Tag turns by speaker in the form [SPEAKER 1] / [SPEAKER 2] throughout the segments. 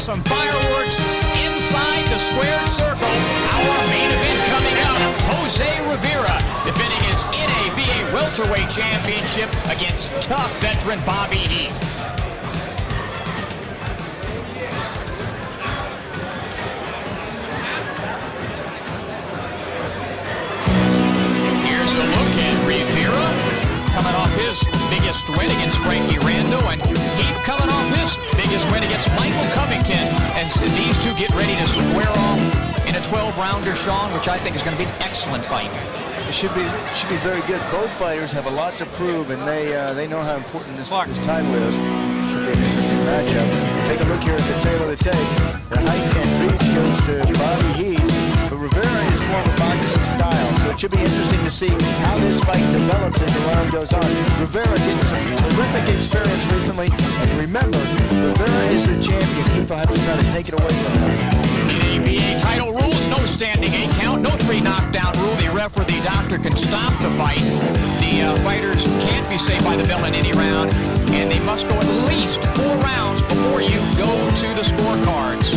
[SPEAKER 1] some fireworks inside the squared circle. Our main event coming up, Jose Rivera defending his NABA welterweight championship against tough veteran Bobby Heath. Here's a look at Rivera coming off his biggest win against Frankie Rando, and Heath coming off his biggest win against Michael Covington, as these two get ready to square off in a 12-rounder, Sean, which I think is going to be an excellent fight.
[SPEAKER 2] It should be very good. Both fighters have a lot to prove, and they know how important this title is. Should be an interesting matchup. Take a look here at the tail of the tape. The height and reach goes to Bobby Heath, but Rivera is more of a boxing style, so it should be interesting to see how this fight develops as the round goes on. Rivera getting some terrific experience recently, and remember, Rivera is the champion. Heath will have to try to take it away from him.
[SPEAKER 1] NABA title rules, no standing 8 count, no 3 knockdown rule. The ref or the doctor can stop the fight. The fighters can't be saved by the bell in any round, and they must go at least 4 rounds before you go to the scorecards.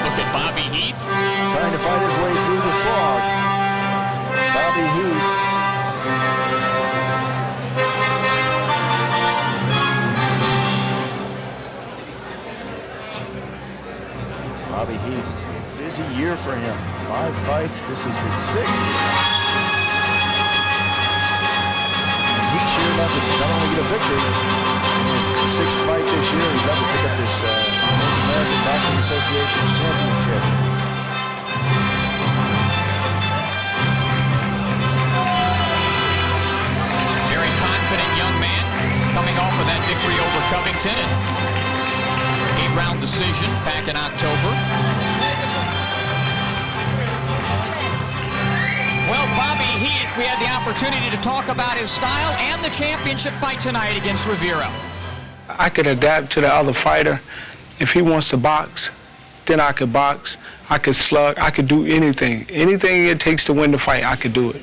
[SPEAKER 1] Look at Bobby Heath.
[SPEAKER 2] Trying to fight his way through the fog. Bobby Heath. Bobby Heath, busy year for him. 5 fights, this is his 6th. He cheered up to not only get a victory in his 6th fight this year, he's about to pick up this North American Boxing Association championship.
[SPEAKER 1] Very confident young man coming off of that victory over Covington. 8-round decision back in October. Well, Bobby Heath, we had the opportunity to talk about his style and the championship fight tonight against Rivera.
[SPEAKER 3] I could adapt to the other fighter. If he wants to box, then I could box. I could slug. I could do anything. Anything it takes to win the fight, I could do it.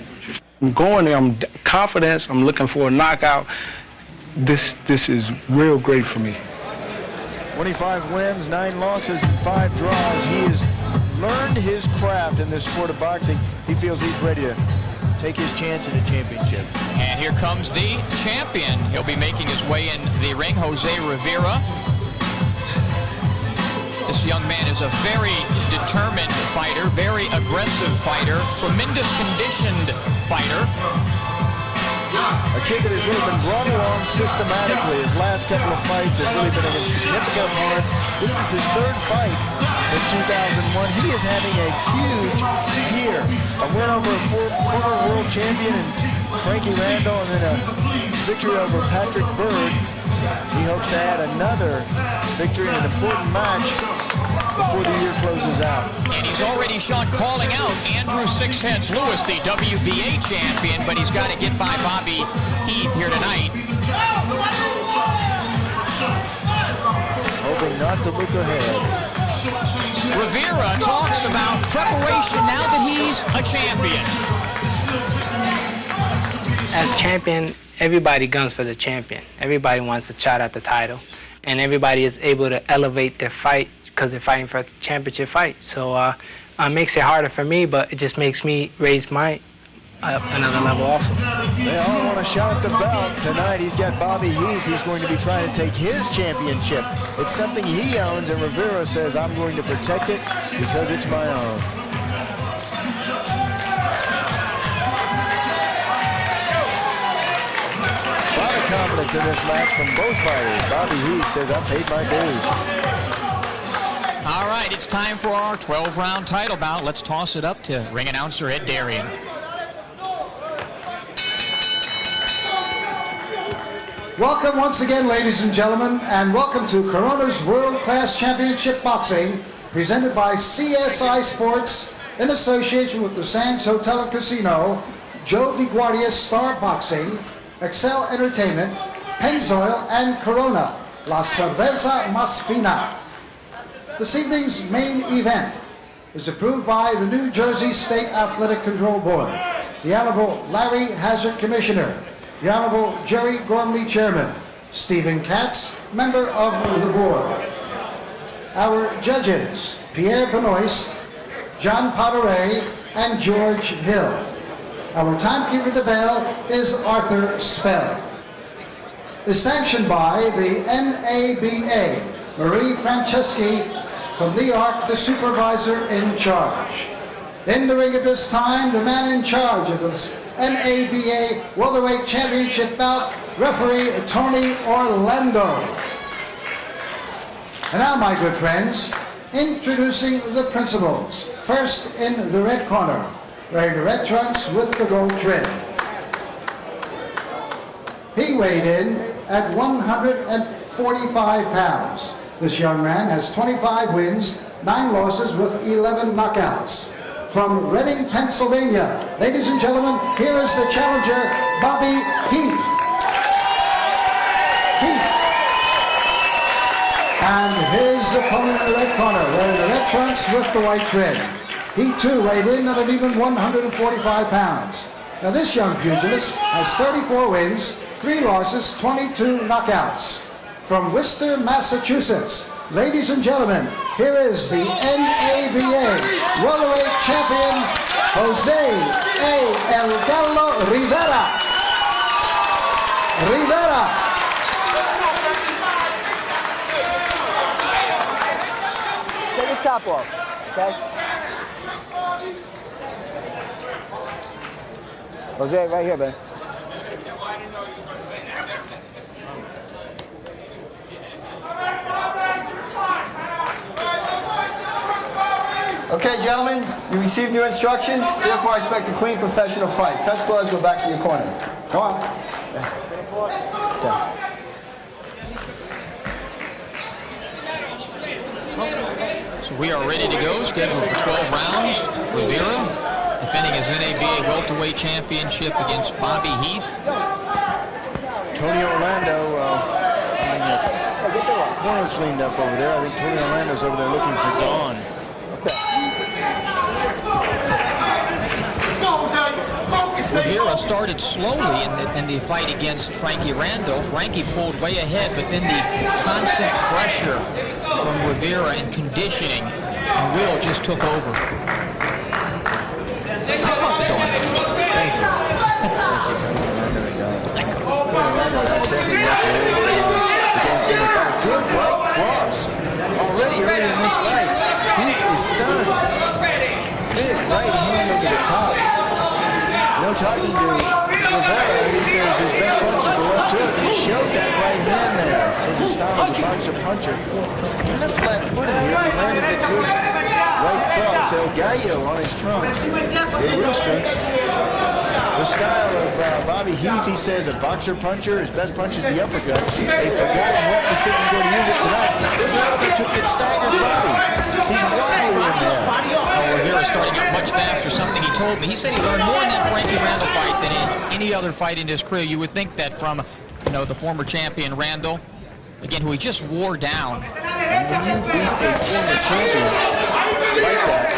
[SPEAKER 3] I'm going there. I'm confident. I'm looking for a knockout. This is real great for me.
[SPEAKER 2] 25 wins, 9 losses, and 5 draws. He has learned his craft in this sport of boxing. He feels he's ready to take his chance at a championship.
[SPEAKER 1] And here comes the champion. He'll be making his way in the ring, Jose Rivera. This young man is a very determined fighter, very aggressive fighter, tremendous conditioned fighter.
[SPEAKER 2] A kid that has really been brought along systematically. His last couple of fights has really been against significant opponents. This is his 3rd fight in 2001. He is having a huge year. A win over a former world champion and Frankie Rando, and then a victory over Patrick Bird. He hopes to add another victory in an important match before the year closes out.
[SPEAKER 1] And he's already, Sean, calling out Andrew Sixheads Lewis, the WBA champion, but he's got to get by Bobby Heath here tonight.
[SPEAKER 2] Hoping not to look ahead.
[SPEAKER 1] Rivera talks about preparation now that he's a champion.
[SPEAKER 4] As champion, everybody guns for the champion. Everybody wants a shot at the title, and everybody is able to elevate their fight because they're fighting for a championship fight. So it makes it harder for me, but it just makes me raise my another level also.
[SPEAKER 2] They all want a shot at the belt. Tonight he's got Bobby Heath. He's going to be trying to take his championship. It's something he owns, and Rivera says, I'm going to protect it because it's my own. A lot of confidence in this match from both fighters. Bobby Heath says, I paid my dues.
[SPEAKER 1] All right, it's time for our 12-round title bout. Let's toss it up to ring announcer Ed Darian.
[SPEAKER 5] Welcome once again, ladies and gentlemen, and welcome to Corona's World Class Championship Boxing, presented by CSI Sports in association with the Sands Hotel and Casino, Joe DiGuardia Star Boxing, Excel Entertainment, Pennzoil, and Corona, La Cerveza Más Fina. This evening's main event is approved by the New Jersey State Athletic Control Board. the Honorable Larry Hazard, Commissioner, the Honorable Jerry Gormley, Chairman, Stephen Katz, Member of the Board. Our judges, Pierre Benoist, John Potteret, and George Hill. Our timekeeper de bail is Arthur Spell. Is sanctioned by the NABA, Marie Franceschi from New York, the supervisor in charge. In the ring at this time, the man in charge of this NABA Welterweight Championship bout, referee Tony Orlando. And now, my good friends, introducing the principals. First, in the red corner, wearing the red trunks with the gold trim. He weighed in at 145 pounds. This young man has 25 wins, 9 losses with 11 knockouts. From Reading, Pennsylvania, ladies and gentlemen, here is the challenger, Bobby Heath. And his opponent in the red corner, wearing the red trunks with the white trim. He too weighed in at an even 145 pounds. Now this young pugilist has 34 wins, 3 losses, 22 knockouts. From Worcester, Massachusetts, ladies and gentlemen, here is the NABA welterweight champion, Jose A. El Gallo Rivera.
[SPEAKER 6] Take his top off, okay? Jose, right here, man. Okay, gentlemen, you received your instructions. Therefore, I expect a clean, professional fight. Touch gloves, go back to your corner. Go on. Okay.
[SPEAKER 1] So we are ready to go, scheduled for 12 rounds. Rivera defending his NABA welterweight championship against Bobby Heath.
[SPEAKER 2] Tony Orlando, corner cleaned up over there. I think Tony Orlando's over there looking for Dawn.
[SPEAKER 1] Rivera started slowly in the fight against Frankie Randall. Frankie pulled way ahead, but then the constant pressure from Rivera and conditioning, and Will just took over. I caught the Dawn first.
[SPEAKER 2] Thank you. Thank you, Tony Orlando. Tony Orlando, outstanding referee. It's a good right cross. Already early in this fight, Heath is stunned. Big right hand over the top. You know, talking to Rivera, he says his best punch is the left hook. He showed that right hand there. Says his style is a boxer puncher. Kind of flat-footed here. He landed a good right cross. El Gallo on his trunks. Big rooster. The style of Bobby Heath, he says, a boxer puncher. His best punch is the uppercut. They've forgotten what decision's going to use it tonight. There's an uppercut took it staggered Bobby. He's wobbly in there.
[SPEAKER 1] Rivera starting up much faster, something he told me. He said he learned more in that Frankie Randall fight than in any other fight in his career. You would think that from, the former champion Randall, again, who he just wore down.
[SPEAKER 2] And when you beat a former champion like that,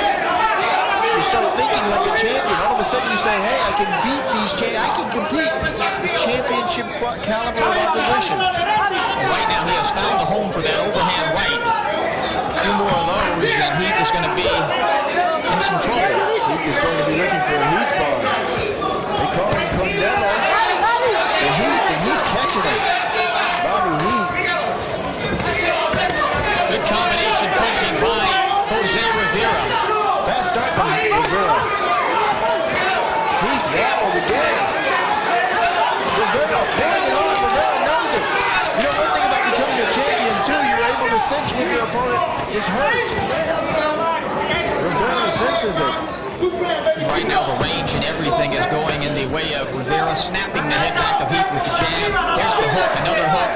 [SPEAKER 2] you start thinking like a champion. All of a sudden you say, hey, I can beat these champions. I can compete with championship caliber of opposition.
[SPEAKER 1] Right now he has found the home for that overhand right. A few more of those, and Heath is going to be in some trouble.
[SPEAKER 2] Heath is going to be looking for a Heath bar. They call him Condella. The Heath, and he's catching it. Bobby Heath.
[SPEAKER 1] Good combination punching by Jose Rivera.
[SPEAKER 2] Fast start from Rivera. Heath rattled again. Rivera pulling it on. Rivera knows it. You know, one thing about becoming a champion, too, you're able to cinch when your opponent is hurt. Rivera senses it.
[SPEAKER 1] Right now the range and everything is going in the way of Rivera, snapping the head back of Heath with the jab. There's the hook, another hook.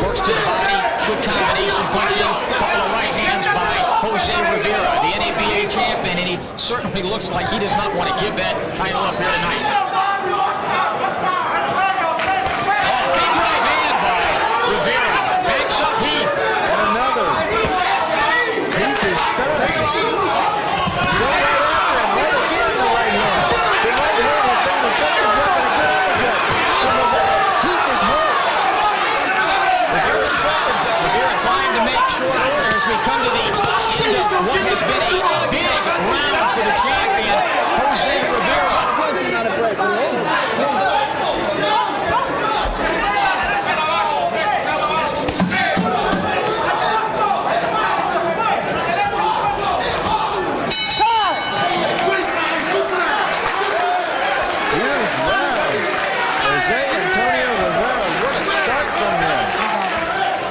[SPEAKER 1] Works to the body. Good combination punching. Couple of right hands by Jose Rivera, the NABA champion, and he certainly looks like he does not want to give that title up here tonight. Oh, big right hand by Rivera. Backs up Heath.
[SPEAKER 2] And another. Heath is stunned. So right after him, right again, the right hand. The right hand has been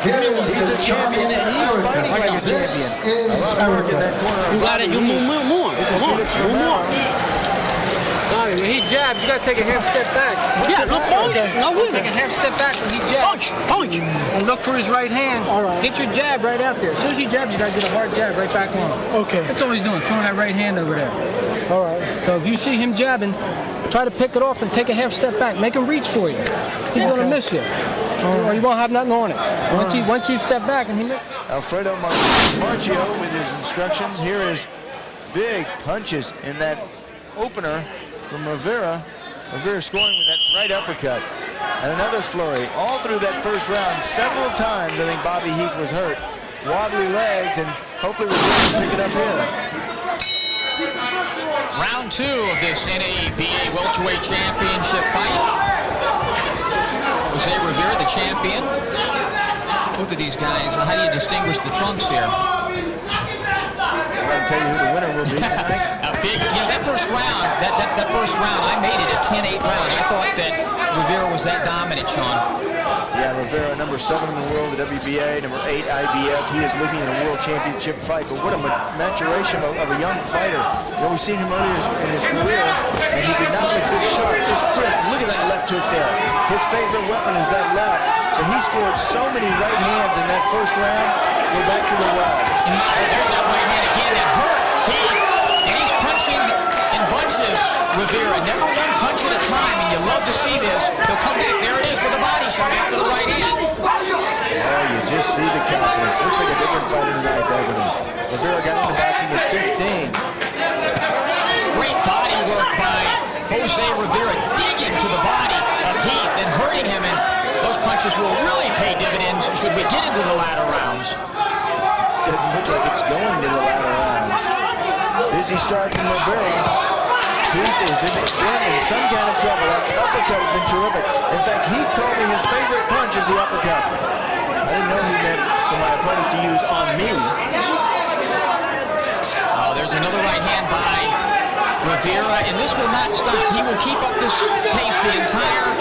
[SPEAKER 5] Here is
[SPEAKER 2] He's the champion, and he's fighting like a champion. A lot of work in that corner.
[SPEAKER 7] You gotta do more.
[SPEAKER 2] This is Felix Rivera.
[SPEAKER 4] When he jabs, you gotta take a half step back.
[SPEAKER 7] Yeah, no punch. No win.
[SPEAKER 4] Take a half step back when he jabs.
[SPEAKER 7] Punch.
[SPEAKER 4] And look for his right hand.
[SPEAKER 8] All right.
[SPEAKER 4] Hit your jab right out there. As soon as he jabs, you gotta get a hard jab right back on him.
[SPEAKER 8] Okay.
[SPEAKER 4] That's all he's doing, throwing that right hand over there.
[SPEAKER 8] All right.
[SPEAKER 4] So if you see him jabbing, try to pick it off and take a half step back. Make him reach for you. He's gonna miss you. Or you won't have nothing on it. Once you step back and he misses.
[SPEAKER 2] Alfredo Marchio with his instructions. Here is big punches in that opener from Rivera. Rivera scoring with that right uppercut. And another flurry all through that first round. Several times I think Bobby Heath was hurt. Wobbly legs, and hopefully Rivera can pick it up here.
[SPEAKER 1] Round 2 of this NABA welterweight championship fight. Jose Rivera, the champion. Both of these guys, how do you distinguish the trumps here?
[SPEAKER 2] I'll tell you who the winner will be tonight.
[SPEAKER 1] A big, that first round, that first round, I made it a 10-8 round. I thought that Rivera was that dominant, Sean.
[SPEAKER 2] Yeah, Rivera, number 7 in the world, the WBA, number 8 IBF. He is looking at a world championship fight, but what a maturation of a young fighter. We've seen him earlier in his career, and he did not look this sharp, this quick. Look at that left hook there. His favorite weapon is that left, but he scored so many right hands in that first round. Go back to the well.
[SPEAKER 1] There's that right hand again that hurt. And he's punching in bunches, Rivera. Never one punch at a time, and you love to see this. He'll come back. There it is with a body shot after the right hand.
[SPEAKER 2] Oh, you just see the confidence. Looks like a different fighter tonight, doesn't he? Rivera got into boxing at 15.
[SPEAKER 1] Great body work by Jose Rivera, digging to the body of Heath and hurting him, and those punches will really pay dividends should we get into the latter rounds.
[SPEAKER 2] Doesn't look like it's going to the latter rounds. Busy start from Rivera. Heath is in some kind of trouble. That uppercut has been terrific. In fact, Heath told me his favorite punch is the uppercut. I didn't know he meant for my opponent to use on me.
[SPEAKER 1] Oh, there's another right hand by Rivera, and this will not stop. He will keep up this pace the entire,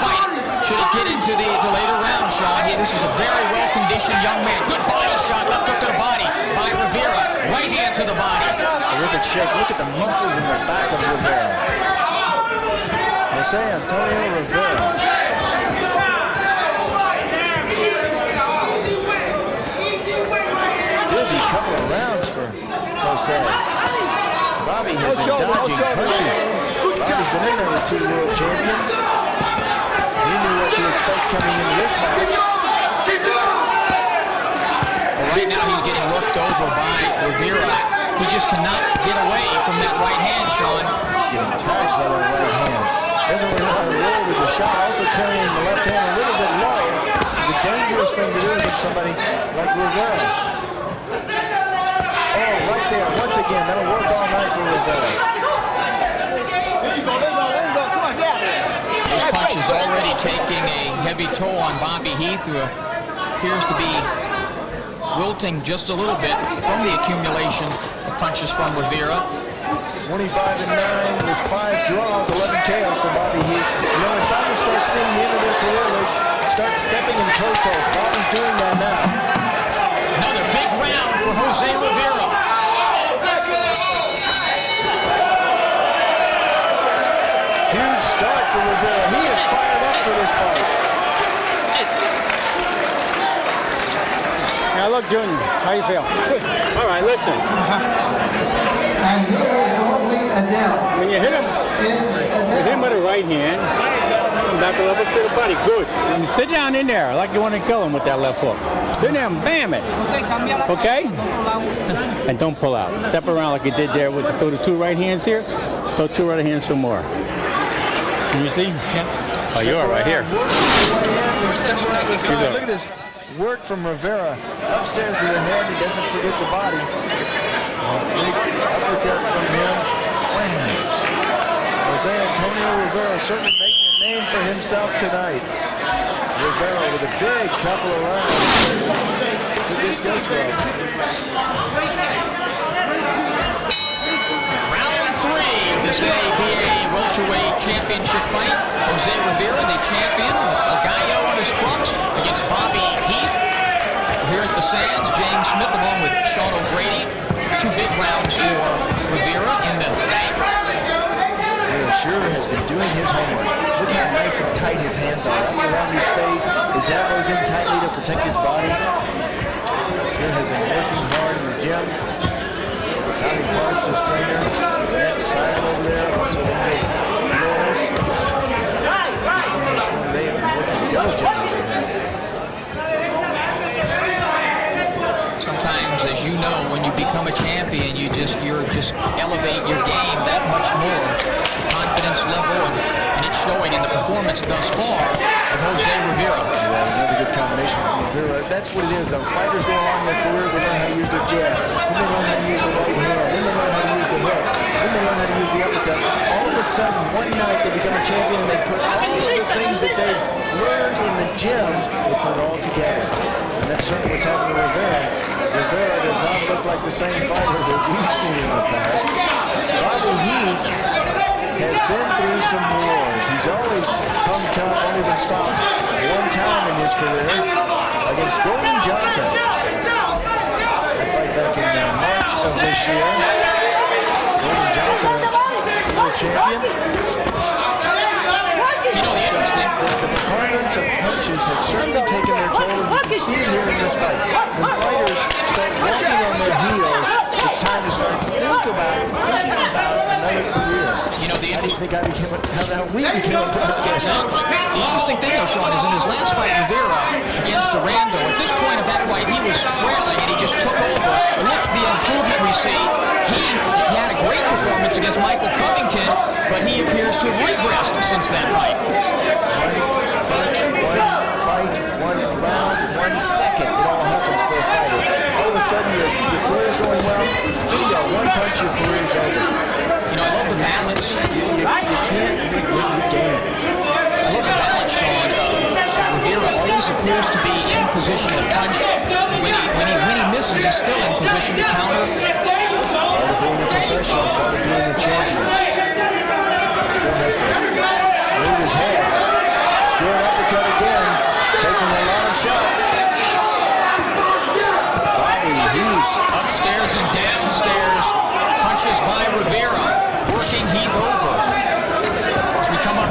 [SPEAKER 1] fight. Should it get into the later round, Sean? This is a very well-conditioned young man. Good body shot, left hook to the body by Rivera. Right hand to the body.
[SPEAKER 2] Terrific shake. Look at the muscles in the back of Rivera. Jose Antonio Rivera. Busy couple of rounds for Jose. Bobby has been dodging punches. Bobby's been in there with 2 world champions. He knew what to expect coming into this match.
[SPEAKER 1] Well, right now he's getting worked over by Rivera. He just cannot get away from that right hand, Sean.
[SPEAKER 2] He's getting taxed by that right hand. Doesn't really know how to roll with the shot. Also carrying the left hand a little bit low. It's a dangerous thing to do against somebody like Rivera. Oh, right there. Once again, that'll work all night for Rivera.
[SPEAKER 1] Those punches already taking a heavy toll on Bobby Heath, who appears to be wilting just a little bit from the accumulation of punches from Rivera.
[SPEAKER 2] 25-9 with 5 draws, 11 KOs for Bobby Heath. When fighters start seeing the end of their career, they start stepping in protocols. Bobby's doing that now.
[SPEAKER 1] Another big round for Jose Rivera.
[SPEAKER 2] Huge start for Rivera. He is fired up for this fight.
[SPEAKER 7] Now look, Junior, how you feel? All right, listen.
[SPEAKER 5] And here is the lovely Adele.
[SPEAKER 7] When you hit him, with the right hand, back it up to the body. Good. And sit down in there like you want to kill him with that left hook. Sit down, bam it. Okay? And don't pull out. Step around like you did there with the 2 right hands here. Throw 2 right hands some more. Can you see? Oh, you are right here.
[SPEAKER 2] Look at this work from Rivera. Upstairs to the head. He doesn't forget the body. Big uppercut from him. Man. Jose Antonio Rivera certainly making a name for himself tonight. Rivera with a big couple of rounds. Could this go 12?
[SPEAKER 1] Round 3, this NABA welterweight championship fight. Jose Rivera, the champion, with El Gallo on his trunks against Bobby Heath. sands. James Smith along with Sean O'Grady. 2 big rounds for Rivera in the bank.
[SPEAKER 2] Rivera sure has been doing his homework. Look how nice and tight his hands are. Up around his face, his elbows in tightly to protect his body. Sure has been working hard in the gym. Tommy Parks, his trainer. That side over there, also in the floors. They have been working diligently with him.
[SPEAKER 1] Sometimes, as you know, when you become a champion, you just elevate your game that much more. The confidence level, and it's showing in the performance thus far of Jose Rivera.
[SPEAKER 2] Yeah, another good combination from Rivera. That's what it is, though. Fighters go along their career, they learn how to use their jab, then they learn how to use the right hand, then they learn how to use the hook, then they learn how to use the uppercut. All of a sudden, one night they become a champion and they put all of the things that they've learned in the gym, they put it all together. And that's certainly what's happening to Rivera. Rivera does not look like the same fighter that we've seen in the past. Bobby Heath has been through some wars. He's always come tough, only been stopped one time in his career against Golden Johnson. That fight back in March of this year. Golden Johnson, the champion.
[SPEAKER 1] You know, the interesting...
[SPEAKER 2] The preponderance of punches have certainly taken their toll, and you can see it here in this fight. When fighters start walking on their heels, it's time to start thinking about another career.
[SPEAKER 1] You know,
[SPEAKER 2] How do you think how we became a broadcaster?
[SPEAKER 1] The interesting thing, though, Sean, is in his last fight, Rivera against Durando, at this point of that fight, he was trailing and he just took over. And look at the improvement we see. He had a great performance against Michael Covington, but he appears to have regressed since that fight.
[SPEAKER 2] One punch, one fight, 1 round, 1 second. It all happens for a fighter. All of a sudden, your career's going well. Bingo, 1 punch, your career's over.
[SPEAKER 1] You know, I love the balance.
[SPEAKER 2] You can't regain it.
[SPEAKER 1] I love the balance, Sean, of Rivera always appears to be in position to punch. When he misses, he's still in position to counter.
[SPEAKER 2] Part of being a professional, part of being a champion. Still has to move his head. Good uppercut again, taking a lot of shots. Bobby Heath.
[SPEAKER 1] Upstairs and downstairs. Punches by Rivera. Working Heath over. As we come up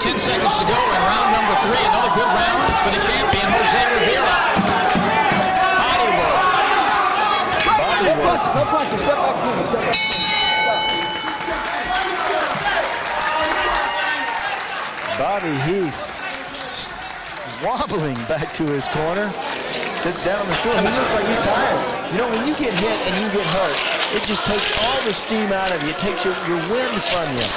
[SPEAKER 1] 10 seconds to go in round number 3. Another good round for the champion, Jose Rivera. Body work.
[SPEAKER 2] Body work.
[SPEAKER 6] No punches, step back, please.
[SPEAKER 2] Bobby Heath wobbling back to his corner, sits down on the stool. He looks like he's tired. You know, when you get hit and you get hurt, it just takes all the steam out of you. It takes your wind from you.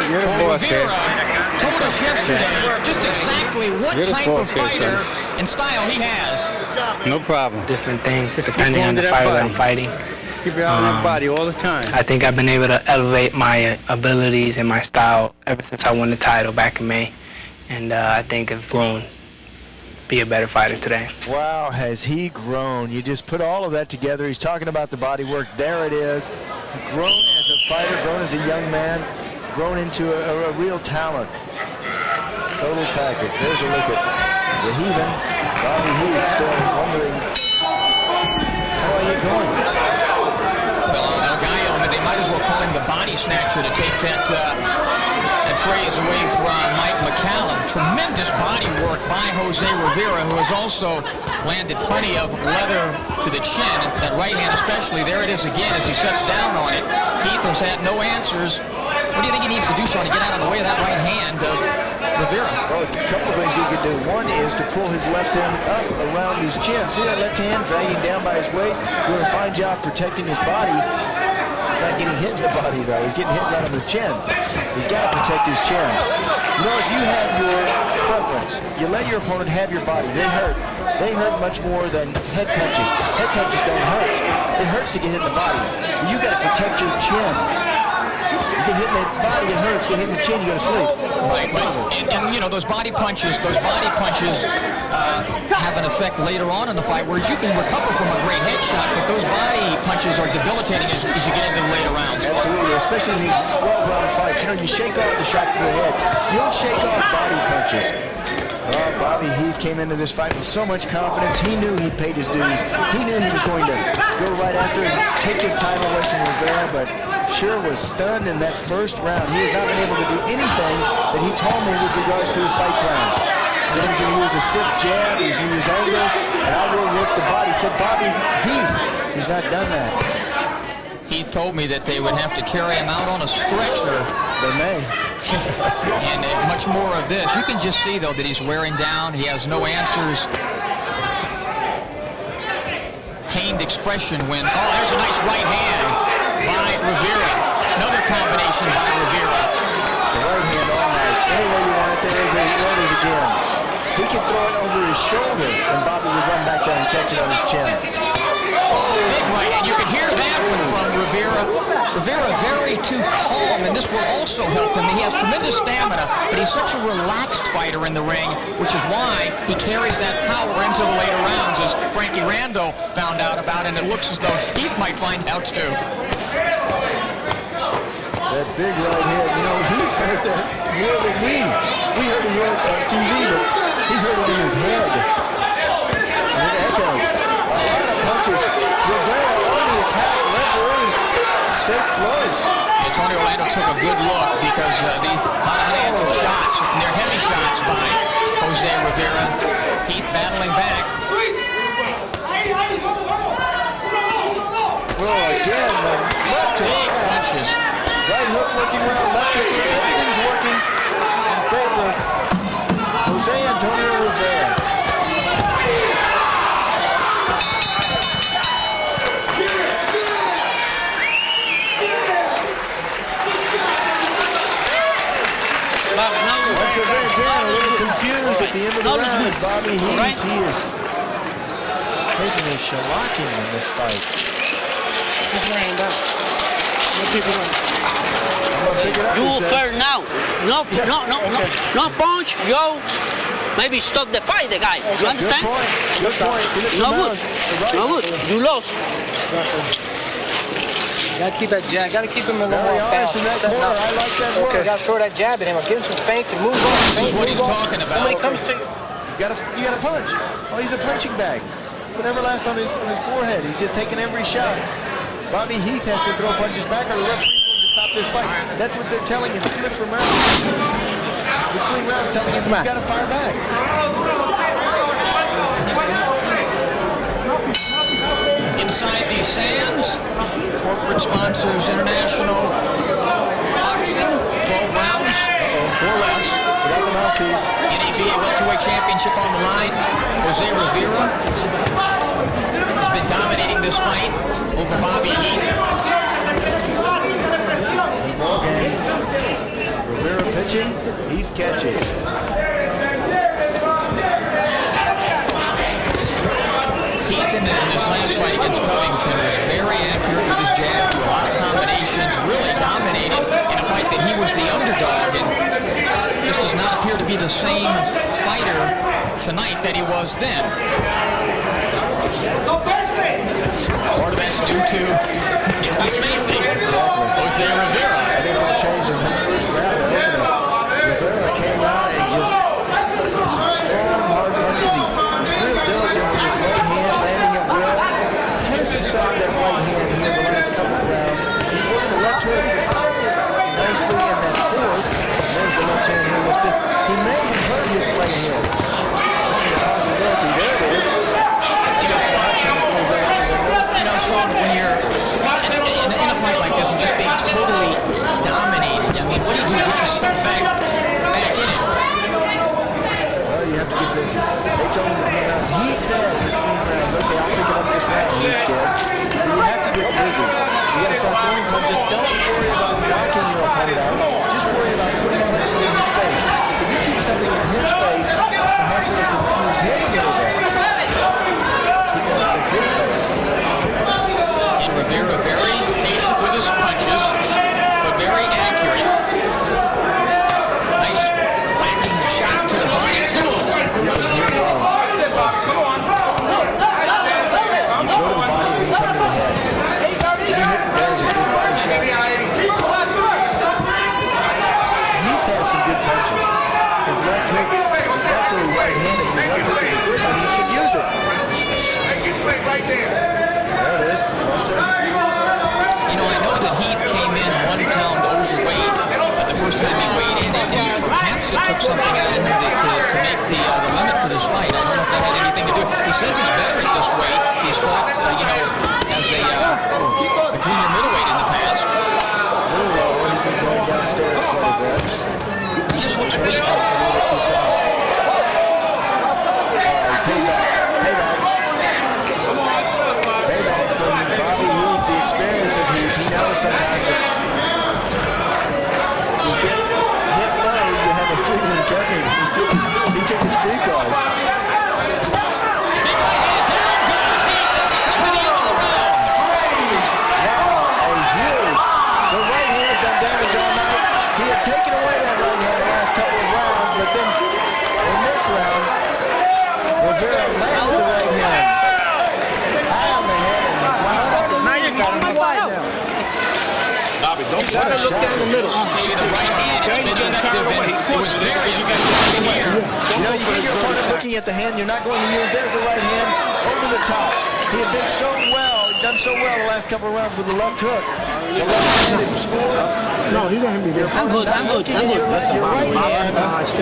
[SPEAKER 7] You're the boss here.
[SPEAKER 1] Rivera told us yesterday just exactly what type of fighter and style he has.
[SPEAKER 7] No problem.
[SPEAKER 4] Different things
[SPEAKER 7] Just
[SPEAKER 4] depending
[SPEAKER 7] keep
[SPEAKER 4] on the
[SPEAKER 7] going to that
[SPEAKER 4] fighter that I'm
[SPEAKER 7] body.
[SPEAKER 4] fighting.
[SPEAKER 7] Keep your eye on that body all the time.
[SPEAKER 4] I think I've been able to elevate my abilities and my style ever since I won the title back in May. And I think I've grown, be a better fighter today.
[SPEAKER 2] Wow, has he grown. You just put all of that together. He's talking about the body work. There it is. Grown as a fighter, grown as a young man, grown into a real talent. Total package. There's a look at the heathen. Bobby Heath still wondering how are you going?
[SPEAKER 1] Well, El Gallo, they might as well call him the body snatcher to take that phrase away from Mike McCallum. Tremendous body work by Jose Rivera, who has also landed plenty of leather to the chin. That right hand especially, there it is again as he sets down on it. Heath has had no answers. What do you think he needs to do, Sean, to get out of the way of that right hand of Rivera?
[SPEAKER 2] Well, a couple of things he could do. One is to pull his left hand up around his chin. See that left hand dragging down by his waist? Doing a fine job protecting his body. He's not getting hit in the body, though. He's getting hit right on the chin. He's got to protect his chin. You know, if you have your preference, you let your opponent have your body. They hurt. They hurt much more than head punches. Head punches don't hurt. It hurts to get hit in the body. You got to protect your chin. You get hit in the body, it hurts. Get hit in the chin, you go to sleep.
[SPEAKER 1] Right, and you know, those body punches have an effect later on in the fight, whereas you can recover from a great headshot, but those body punches are debilitating as you get into the later rounds.
[SPEAKER 2] absolutely, especially in these 12-round fights. You know, you shake off the shots to the head. You don't shake off body punches. Well, Bobby Heath came into this fight with so much confidence. He knew he'd paid his dues. He knew he was going to go right after and take his title away from Rivera, but sure was stunned in that first round. He has not been able to do anything that he told me with regards to his fight plan. He was going to use a stiff jab, he was going to use angles, and I will work the body. He said Bobby Heath, he's not done that.
[SPEAKER 1] He told me that they would have to carry him out on a stretcher.
[SPEAKER 2] They may.
[SPEAKER 1] And much more of this. You can just see, though, that he's wearing down. He has no answers. Pained expression when, oh, there's a nice right hand by Rivera. Another combination by Rivera.
[SPEAKER 2] The right hand all night. Anywhere you want it, there is again. He could throw it over his shoulder, and Bobby would run back there and catch it on his chin.
[SPEAKER 1] Big right, and you can hear that one from Rivera. Rivera very too calm, and this will also help him. He has tremendous stamina, but he's such a relaxed fighter in the ring, which is why he carries that power into the later rounds, as Frankie Rando found out about, and it looks as though Heath might find out too.
[SPEAKER 2] That big right hand, you know, he's heard that more than we. We heard it here on TV, but he heard it in his head. And it echoed. A lot of punches. Rivera on the attack, referee. Stay close.
[SPEAKER 1] Antonio Orlando took a good look because the unanswered shots, and they're heavy shots by Jose Rivera. Heath battling back.
[SPEAKER 2] Well, again, left
[SPEAKER 1] Big
[SPEAKER 2] hook.
[SPEAKER 1] punches.
[SPEAKER 2] Right hook working well, left hook. Everything's working in favor of Jose Antonio Rivera. Once again, a little confused at the end of the round is Bobby Heath. He is taking a shellacking in this fight.
[SPEAKER 8] Just laying down.
[SPEAKER 2] You
[SPEAKER 8] first now. No punch. Yo, maybe stop the fight, the guy. You understand?
[SPEAKER 2] Good point.
[SPEAKER 8] No good. No good. You lost.
[SPEAKER 4] Gotta keep that jab. Gotta keep him a little more
[SPEAKER 2] honest in that corner. I like that work.
[SPEAKER 4] Okay. Gotta throw that jab at him. Give him some feints and move on.
[SPEAKER 1] This is what he's talking about.
[SPEAKER 4] When he comes to you.
[SPEAKER 2] You gotta punch. Oh, he's a punching bag. Whatever last on his forehead. He's just taking every shot. Bobby Heath has to throw punches back, or the referee's going to stop this fight. That's what they're telling him. Flip from rounds. Between rounds, telling him he's got to fire back.
[SPEAKER 1] Inside these sands, corporate sponsors, International Boxing, 12 rounds or less.
[SPEAKER 2] Forgot the mouthpiece.
[SPEAKER 1] NABA welterweight championship on the line. Jose Rivera has been dominating this fight over Bobby Heath.
[SPEAKER 2] Ball game. Rivera pitching, Heath catching.
[SPEAKER 1] Heath in this last fight against Covington was very accurate with his jab, threw a lot of combinations, really dominated in a fight that he was the underdog, and just does not appear to be the same fighter tonight that he was then. Part of that's due to the spacing. Jose Rivera.
[SPEAKER 2] I think it changed in the first round. Rivera came out and just put some strong, hard punches. He was real diligent with his right hand, landing it well. He's kind of subsided that right hand here in the last couple of rounds. He's worked the left hook nicely in that fourth. There's the left hand here. He may have hurt his right hand. Certainly a possibility. There it is. He doesn't know how to close that out.
[SPEAKER 1] You know, Sean, when you're in a fight like this and just being totally dominated, I mean, what do you do? Put yourself back in it.
[SPEAKER 2] Well, you have to get busy. They told him between rounds. He said between rounds, okay, I'll pick it up this round, Heath, kid. But you have to get busy. You got to start throwing punches. Don't worry about knocking your opponent out. Just worry about putting punches in his face. If you keep something in his face, perhaps it'll confuse him a little bit. Keep it out of his face.
[SPEAKER 1] And Rivera
[SPEAKER 2] it. There it is.
[SPEAKER 1] You know, I know that Heath came in 1 pound overweight the first time he weighed in, and perhaps it took something out of him to make the limit for this fight. I don't know if that had anything to do. He says he's better at this weight. He's fought, as a junior middleweight in the past.
[SPEAKER 2] He's been going downstairs quite a bit.
[SPEAKER 1] He just looks weak.
[SPEAKER 2] Payback from Bobby Heath, the experience of Heath. He knows sometimes that you get hit low, you have a free win coming. He took his free card. The right hand has done damage all night. He had taken away that right hand the last couple of rounds, but then in this round, Rivera landed the right hand. High on the head.
[SPEAKER 7] Now you got him. Bobby, don't try to look down the middle.
[SPEAKER 1] See the right hand, it's been effective, and it was very effective in here.
[SPEAKER 2] You know, you get your opponent looking at the hand you're not going to use. There's the right hand over the top. He had been so well, done so well the last couple of rounds with the left hook. The left hand didn't score.
[SPEAKER 5] No, he didn't be there.
[SPEAKER 8] I'm good.
[SPEAKER 2] Your right hand. It's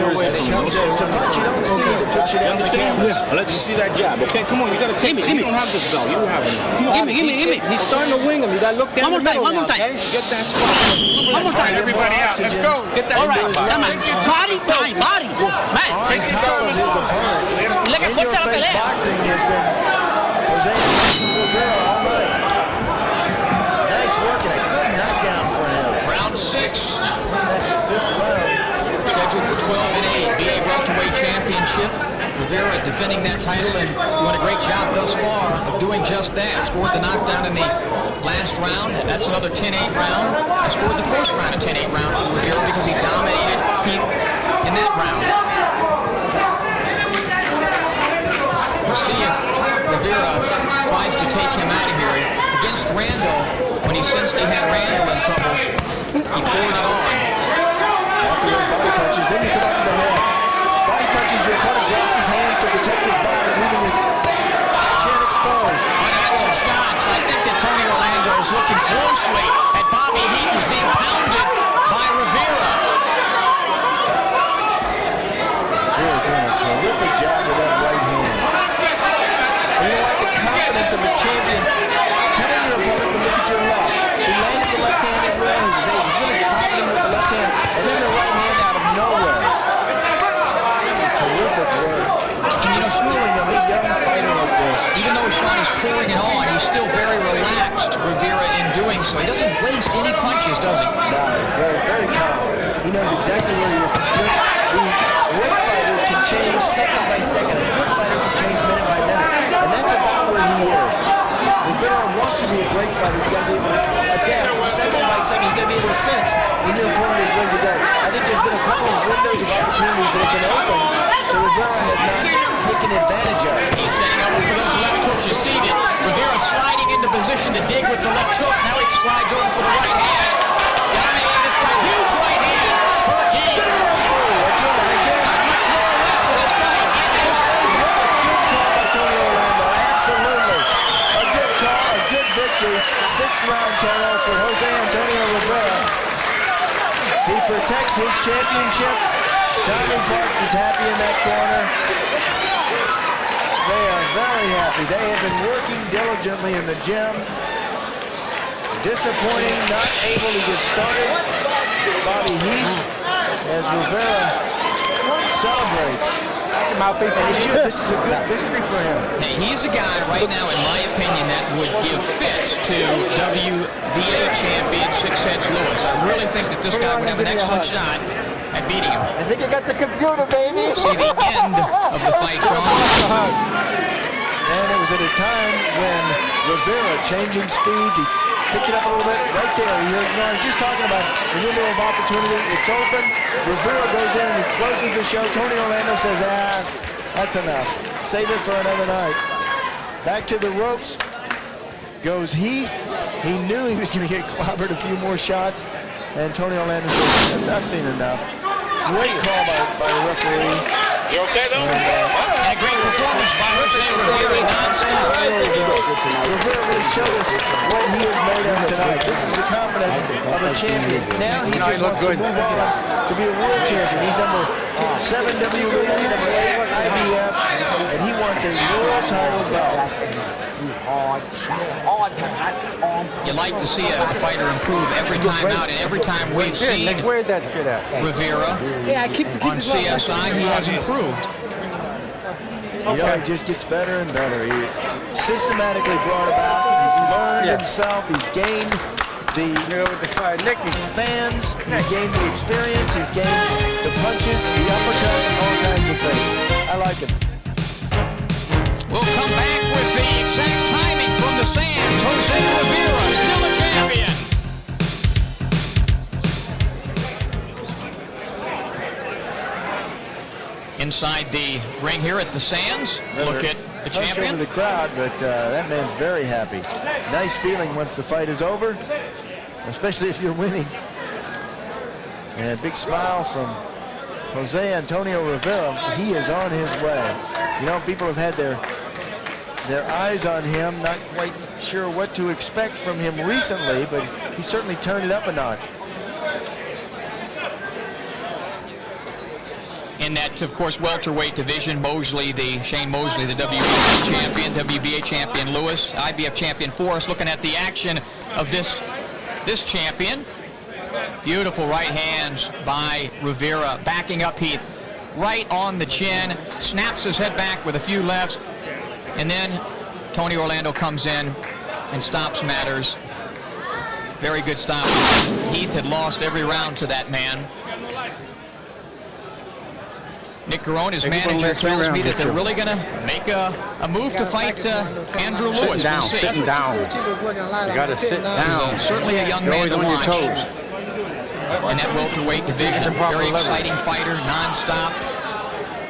[SPEAKER 2] a punch you don't see that puts you down the camera.
[SPEAKER 7] Let's see that jab. Okay, come on. You got to take it. You don't have this belt. You don't have it.
[SPEAKER 8] Give me.
[SPEAKER 7] He's starting to wing him. You got to look down the middle.
[SPEAKER 8] One more time.
[SPEAKER 7] Okay? Get that spot.
[SPEAKER 8] One more time.
[SPEAKER 7] Everybody out. Let's go. Get that.
[SPEAKER 8] All right. Come on. Body. Man.
[SPEAKER 2] On top of his opponent.
[SPEAKER 8] Le que fuerza la
[SPEAKER 2] In-your-face
[SPEAKER 8] pelea.
[SPEAKER 2] boxing has been Jose Rivera all night. Nice work and a good knockdown for him.
[SPEAKER 1] Round 6.
[SPEAKER 2] Fifth round.
[SPEAKER 1] Scheduled for 12 and 8, BA Welterweight Championship. Rivera defending that title and doing a great job thus far of doing just that. Scored the knockdown in the last round. That's another 10-8 round. I scored the first round, a 10-8 round for Rivera because he dominated Heath in that round. We'll see if Rivera tries to take him out of here. Against Randall, when he sensed he had Randall in trouble, he poured it on.
[SPEAKER 2] After those body punches, then you come up to the head. Body punches, your opponent drops his hands to protect his body, leaving his chin exposed.
[SPEAKER 1] Unanswered shots. I think that Tony Orlando is looking closely at Bobby Heath, who's being pounded by Rivera.
[SPEAKER 2] Really doing a terrific job with that right hand. And you know what? The confidence of a champion telling your opponent to look at your left. He landed the left hand at will. He was really popping him with the left hand, and then the right hand out of nowhere. Terrific work. And you know, schooling a young fighter like this.
[SPEAKER 1] Even though Sean is pouring it on, he's still very relaxed, Rivera, in doing so. He doesn't waste any punches, does he?
[SPEAKER 2] No, he's very, very calm. He knows exactly where he is. The great fighters can change second by second. A good fighter can change minute by minute. And that's about where he is. Rivera wants to be a great fighter. He's got to be able to adapt second by second. He's got to be able to sense when your opponent is ready to go. I think there's been a couple of windows of opportunities that have been open that Rivera has not taken advantage of.
[SPEAKER 1] He's setting up for those left hooks. You see that Rivera sliding into position to dig with the left hook. Now he slides over for the right hand. Dominating this fight. Huge right hand for Heath. Not much more left for this guy.
[SPEAKER 2] Good call by Tony Orlando. Absolutely. A good call, a good victory. 6th-round KO for Jose Antonio Rivera. He protects his championship. Tommy Parks is happy in that corner. They are very happy. They have been working diligently in the gym. Disappointing, not able to get started. Bobby Heath as Rivera celebrates. This is a good victory for him.
[SPEAKER 1] Hey, he's a guy right now, in my opinion, that would give fits to WBA champion Six-Edge Lewis. I really think that this guy would have an excellent shot at beating him.
[SPEAKER 6] I think I got the computer, baby.
[SPEAKER 1] See the end of the fight, Sean.
[SPEAKER 2] And it was at a time when Rivera changing speeds. He picked it up a little bit right there. I was just talking about the window of opportunity. It's open. Rivera goes in and he closes the show. Tony Orlando says, that's enough. Save it for another night. Back to the ropes goes Heath. He knew he was going to get clobbered a few more shots. And Tony Orlando says, I've seen enough. Great call by the referee.
[SPEAKER 7] You okay, though?
[SPEAKER 1] And a great performance by Jose Rivera, non-stop.
[SPEAKER 2] Rivera really showed us what he is made of tonight. This is the confidence of a champion. Now he just wants to move on to be a world champion. He's number 7 WWE, number 8 IBF, and he wants a world title belt.
[SPEAKER 1] You like to see a fighter improve every time out, and every time we've seen
[SPEAKER 7] Where's that shit at?
[SPEAKER 1] Rivera on CSI, he has improved.
[SPEAKER 2] You know, he just gets better and better. He systematically brought about. He's learned himself. He's gained the fans. He's gained the experience. He's gained the punches, the uppercut, all kinds of things. I like him.
[SPEAKER 1] We'll come back with the exact timing from the Sands. Jose Rivera, still a champion. Inside the ring here at the Sands, look at the champion.
[SPEAKER 2] Over the crowd, but that man's very happy. Nice feeling once the fight is over, especially if you're winning. And a big smile from Jose Antonio Rivera. He is on his way. You know, people have had their eyes on him, not quite sure what to expect from him recently, but he certainly turned it up a notch.
[SPEAKER 1] In that, of course, welterweight division, Shane Mosley, the WBA champion, WBA champion Lewis, IBF champion Forrest, looking at the action of this champion. Beautiful right hands by Rivera, backing up Heath, right on the chin, snaps his head back with a few lefts, and then Tony Orlando comes in and stops matters. Very good stop. Heath had lost every round to that man. Nick Garone, his manager, tells me that they're really going to make a move to fight Andrew Lewis.
[SPEAKER 7] Sitting down. You got to sit down.
[SPEAKER 1] This is certainly a young man to watch. In that welterweight division, very exciting fighter, non-stop.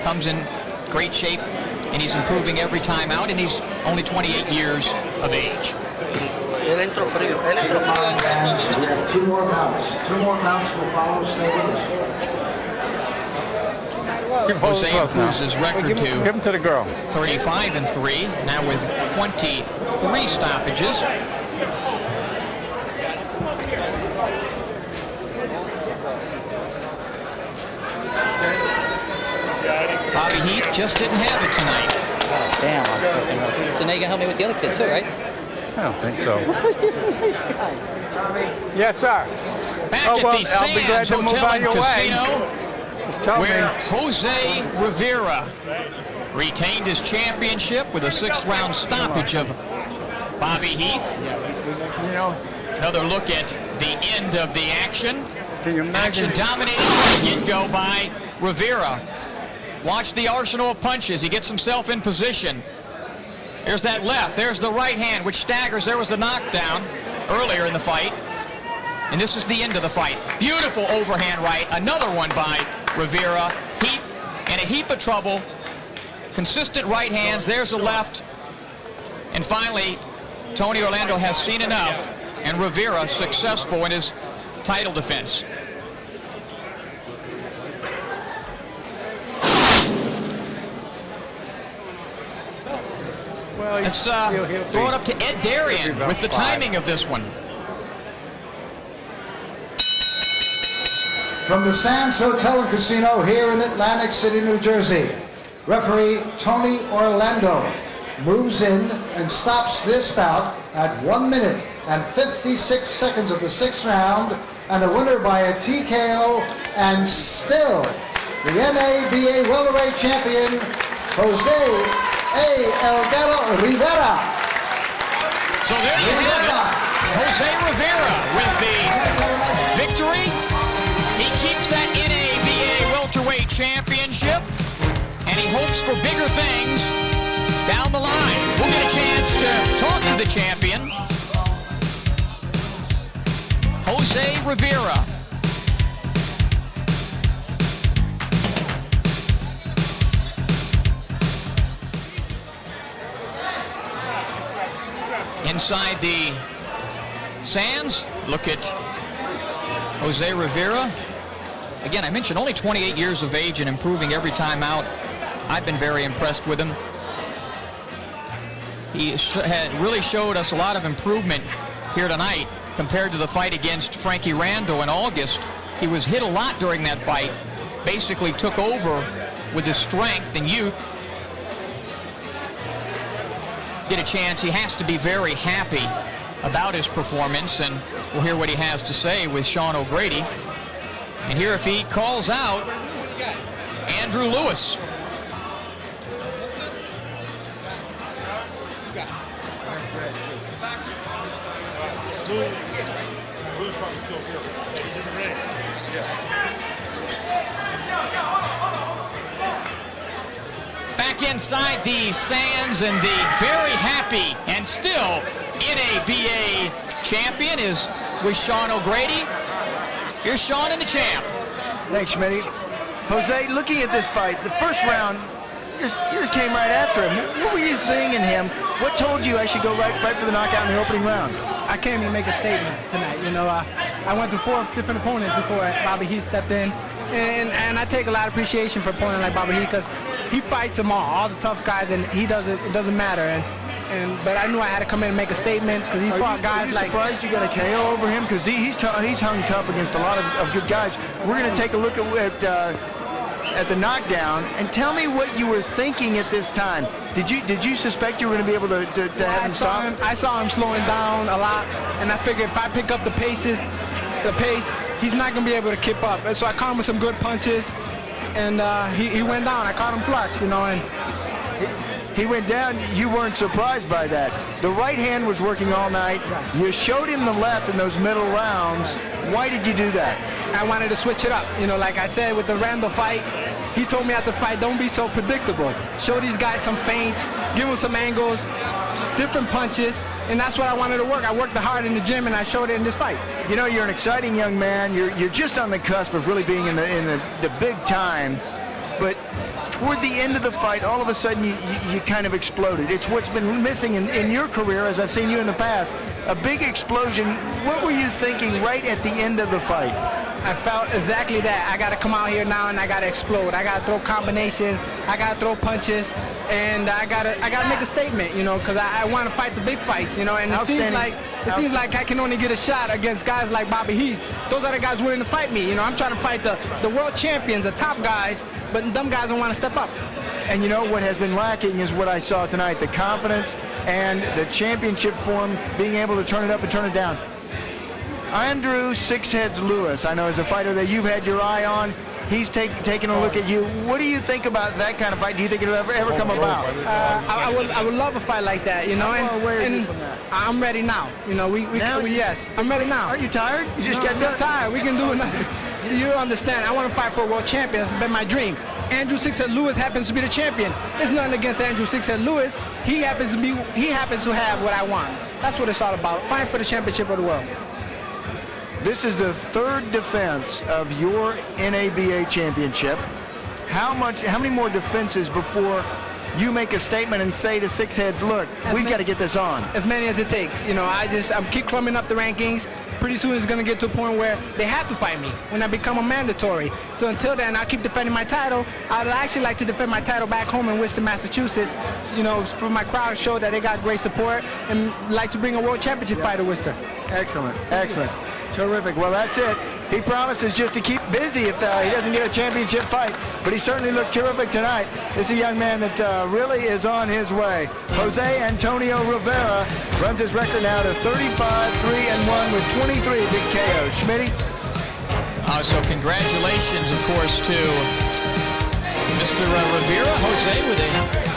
[SPEAKER 1] Comes in great shape, and he's improving every time out, and he's only 28 years of age.
[SPEAKER 5] And we have 2 more bouts. 2 more bouts will follow. Stay with us.
[SPEAKER 1] Jose improves his record to
[SPEAKER 7] give him to the girl.
[SPEAKER 1] 35-3, now with 23 stoppages. Bobby Heath just didn't have it tonight.
[SPEAKER 7] Oh, damn.
[SPEAKER 8] So now you can help me with the other kid too, right?
[SPEAKER 7] I don't think so. Yes, sir.
[SPEAKER 1] Back at the Sands Hotel and Casino, where
[SPEAKER 7] me.
[SPEAKER 1] Jose Rivera retained his championship with a 6th-round stoppage of Bobby Heath. Another look at the end of the action. Action dominated from the get-go by Rivera. Watch the arsenal of punches. He gets himself in position. There's that left. There's the right hand, which staggers. There was a knockdown earlier in the fight. And this is the end of the fight. Beautiful overhand right. Another one by Rivera. Heath in a heap of trouble. Consistent right hands. There's the left. And finally, Tony Orlando has seen enough, and Rivera successful in his title defense. Let's throw it up to Ed Darian with the timing of this one.
[SPEAKER 5] From the Sands Hotel and Casino here in Atlantic City, New Jersey, referee Tony Orlando moves in and stops this bout at 1 minute and 56 seconds of the 6th round, and a winner by a TKO, and still the NABA welterweight champion, Jose A. El Gato Rivera.
[SPEAKER 1] So there you have it. Jose Rivera with the victory. He keeps that NABA welterweight championship, and he hopes for bigger things down the line. We'll get a chance to talk to the champion, Jose Rivera. Inside the Sands, look at Jose Rivera. Again, I mentioned only 28 years of age and improving every time out. I've been very impressed with him. He really showed us a lot of improvement here tonight compared to the fight against Frankie Rando in August. He was hit a lot during that fight, basically took over with his strength and youth. Get a chance, he has to be very happy about his performance, and we'll hear what he has to say with Sean O'Grady. And here, if he calls out Andrew Lewis. Back inside the sands, and the very happy and still NABA champion is with Sean O'Grady. Here's Sean and the champ.
[SPEAKER 2] Thanks, Schmitty. Jose, looking at this fight, the first round, you just came right after him. What were you seeing in him? What told you I should go right for the knockout in the opening round?
[SPEAKER 4] I came to make a statement tonight. You know, I went to 4 different opponents before Bobby Heath stepped in, and I take a lot of appreciation for an opponent like Bobby Heath, because he fights them all the tough guys, and it doesn't matter. But I knew I had to come in and make a statement, because he fought guys like.
[SPEAKER 2] Are you surprised you got a KO over him? Because he's hung tough against a lot of good guys. We're going to take a look at the knockdown, and tell me what you were thinking at this time. Did you suspect you were going to be able to have him stop?
[SPEAKER 4] I saw him slowing down a lot, and I figured if I pick up the pace, he's not going to be able to keep up. And so I caught him with some good punches, and he went down. I caught him flush, you know, and
[SPEAKER 2] he went down. You weren't surprised by that. The right hand was working all night. You showed him the left in those middle rounds. Why did you do that?
[SPEAKER 4] I wanted to switch it up. You know, like I said, with the Randall fight, he told me after the fight, don't be so predictable. Show these guys some feints, give them some angles, different punches, and that's what I wanted to work. I worked hard in the gym, and I showed it in this fight.
[SPEAKER 2] You know, you're an exciting young man. You're just on the cusp of really being in the big time, but toward the end of the fight, all of a sudden you kind of exploded. It's what's been missing in your career, as I've seen you in the past, a big explosion. What were you thinking right at the end of the fight?
[SPEAKER 4] I felt exactly that. I got to come out here now and I got to explode. I got to throw combinations. I got to throw punches, and I got to make a statement, you know, because I want to fight the big fights, you know. And it seems like I can only get a shot against guys like Bobby Heath. Those are the guys willing to fight me. You know, I'm trying to fight the world champions, the top guys, but them guys don't want to step up.
[SPEAKER 2] And you know what has been lacking is what I saw tonight: the confidence and the championship form, being able to turn it up and turn it down. Andrew Sixheads Lewis, I know, is a fighter that you've had your eye on. He's taking a look at you. What do you think about that kind of fight? Do you think it'll ever come about?
[SPEAKER 4] I would love a fight like that, you know. And I'm ready now. You know, yes, I'm ready now.
[SPEAKER 2] Are you tired? You just got done?
[SPEAKER 4] Tired. We can do it. So you don't understand. I want to fight for a world champion. That's been my dream. Andrew Sixhead Lewis happens to be the champion. It's nothing against Andrew Sixhead Lewis. He happens to have what I want. That's what it's all about. Fighting for the championship of the world.
[SPEAKER 2] This is the third defense of your NABA championship. How many more defenses before you make a statement and say to Sixheads, look, we've got to get this on?
[SPEAKER 4] As many as it takes. You know, I keep climbing up the rankings. Pretty soon it's going to get to a point where they have to fight me when I become a mandatory. So until then, I'll keep defending my title. I'd actually like to defend my title back home in Worcester, Massachusetts. You know, for my crowd, show that they got great support, and like to bring a world championship fight to Worcester.
[SPEAKER 2] Excellent, excellent. Terrific. Well, that's it. He promises just to keep busy if he doesn't get a championship fight, but he certainly looked terrific tonight. This is a young man that really is on his way. Jose Antonio Rivera runs his record now to 35-3-1 with 23 big KOs. Schmitty?
[SPEAKER 1] So congratulations, of course, to Mr. Rivera, Jose, with a